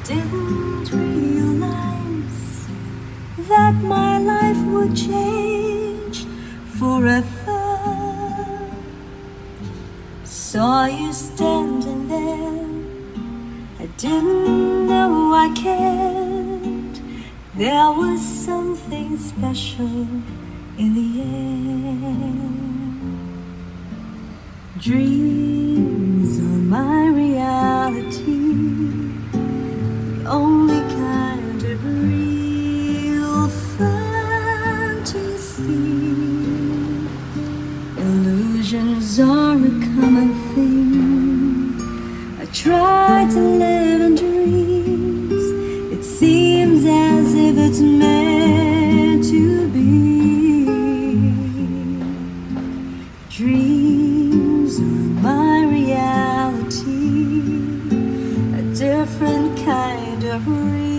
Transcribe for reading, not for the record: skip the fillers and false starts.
didn't realize that my life would change forever. Saw you standing there, I didn't know I cared. There was something special in the air. Dreams are my reality, the only kind of real fantasy. Illusions are a common thing. I try to live in dreams. It seems as if it's meant to be. Dreams are my reality, a different kind of reality.